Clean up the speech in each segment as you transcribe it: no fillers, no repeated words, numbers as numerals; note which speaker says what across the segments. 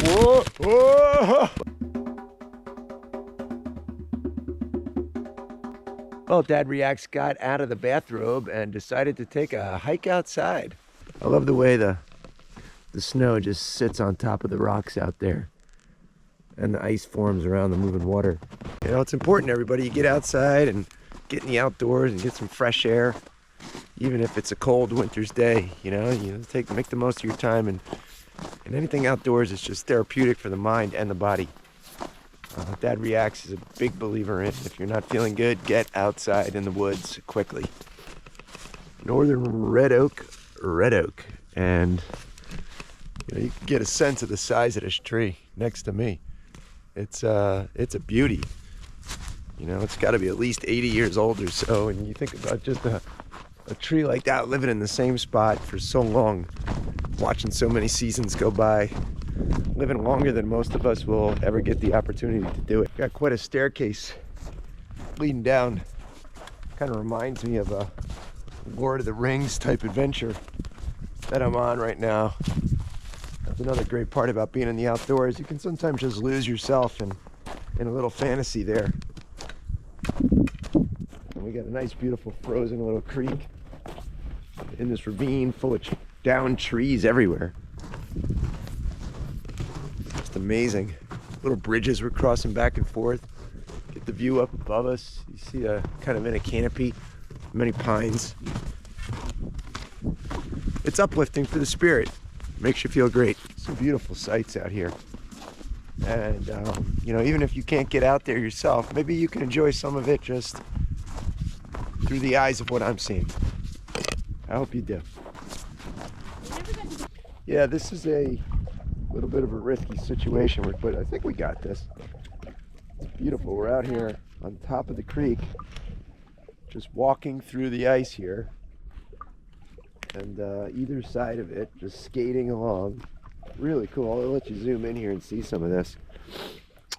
Speaker 1: Whoa, whoa. Well, Dad Reacts got out of the bathrobe and decided to take a hike outside. I love the way the snow just sits on top of the rocks out there and the ice forms around the moving water. You know, it's important, everybody, you get outside and get in the outdoors and get some fresh air, even if it's a cold winter's day. You know, make the most of your time, and anything outdoors is just therapeutic for the mind and the body. Dad Reacts is a big believer in, if you're not feeling good, get outside in the woods quickly. Northern red oak, and you can get a sense of the size of this tree next to me. It's a beauty. You know, it's got to be at least 80 years old or so, and you think about just a tree like that living in the same spot for so long, watching so many seasons go by, living longer than most of us will ever get the opportunity to do it. Got quite a staircase leading down. Kind of reminds me of a Lord of the Rings type adventure that I'm on right now. That's another great part about being in the outdoors. You can sometimes just lose yourself in a little fantasy there. And we got a nice, beautiful, frozen little creek in this ravine full of downed trees everywhere. Just amazing. Little bridges we're crossing back and forth. Get the view up above us. You see kind of in a canopy, many pines. It's uplifting for the spirit. Makes you feel great. Some beautiful sights out here. And, you know, even if you can't get out there yourself, maybe you can enjoy some of it just through the eyes of what I'm seeing. I hope you do. Yeah, this is a little bit of a risky situation, but I think we got this. It's beautiful. We're out here on top of the creek, just walking through the ice here. And either side of it, just skating along. Really cool. I'll let you zoom in here and see some of this.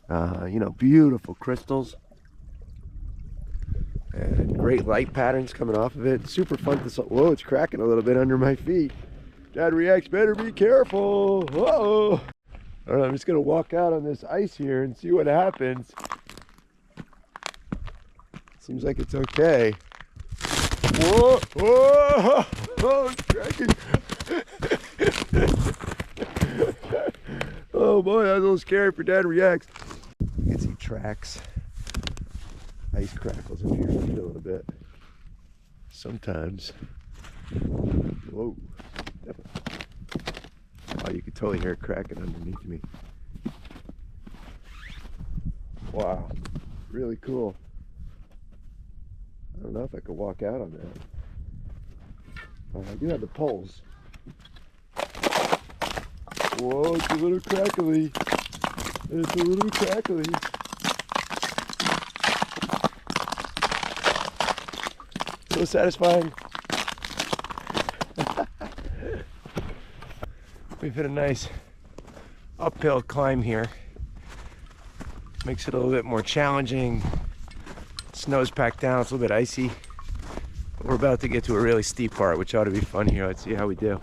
Speaker 1: You know, beautiful crystals and great light patterns coming off of it. Super fun to. Whoa, it's cracking a little bit under my feet. Dad Reacts, better be careful. Whoa. All right, I'm just gonna walk out on this ice here and see what happens. Seems like it's okay. Whoa! Whoa! Oh, it's cracking. Oh boy, that was a little scary for Dad Reacts. You can see tracks. Ice crackles in here a little bit. Sometimes. Whoa. Oh, you can totally hear it cracking underneath me. Wow. Really cool. I don't know if I could walk out on that. I do have the poles. Whoa, it's a little crackly. It's a little crackly. So satisfying. We've hit a nice uphill climb here. Makes it a little bit more challenging. Snow's packed down, it's a little bit icy. But we're about to get to a really steep part, which ought to be fun here. Let's see how we do.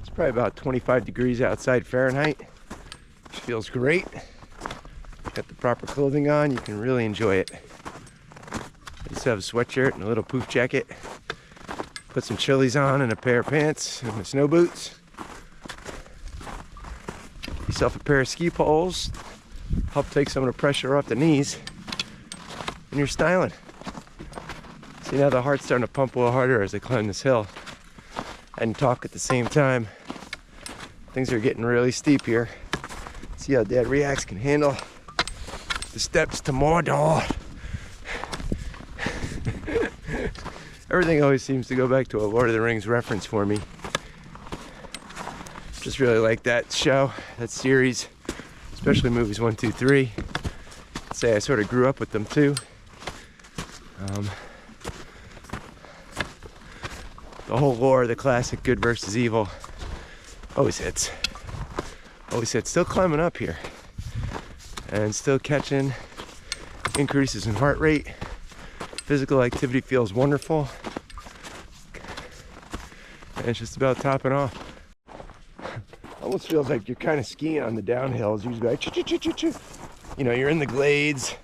Speaker 1: It's probably about 25 degrees outside Fahrenheit, which feels great. Got the proper clothing on, you can really enjoy it. I just have a sweatshirt and a little poof jacket. Put some chilies on and a pair of pants and my snow boots. Get yourself a pair of ski poles. Help take some of the pressure off the knees. And you're styling. See, now the heart's starting to pump a little harder as I climb this hill and talk at the same time. Things are getting really steep here. See how Dad Reacts can handle the steps to Mordor. Everything always seems to go back to a Lord of the Rings reference for me. Just really like that show, that series, especially movies 1, 2, 3. I'd say I sort of grew up with them too. The whole lore, the classic good versus evil, always hits. Always hits. Still climbing up here and still catching increases in heart rate. Physical activity feels wonderful. And it's just about topping off. I almost feels like you're kind of skiing on the downhills. You just go like, choo-choo-choo-choo-choo. You know, you're in the glades.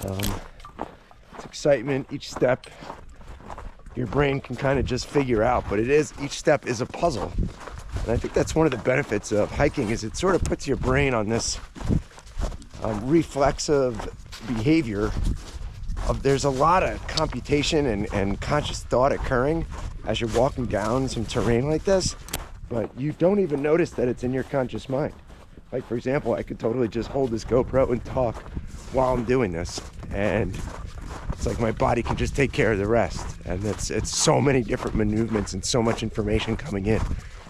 Speaker 1: It's excitement. Each step your brain can kind of just figure out, but each step is a puzzle. And I think that's one of the benefits of hiking, is it sort of puts your brain on this reflexive behavior of, there's a lot of computation and conscious thought occurring as you're walking down some terrain like this, but you don't even notice that it's in your conscious mind. Like, for example, I could totally just hold this GoPro and talk while I'm doing this, and it's like my body can just take care of the rest. And it's so many different movements and so much information coming in.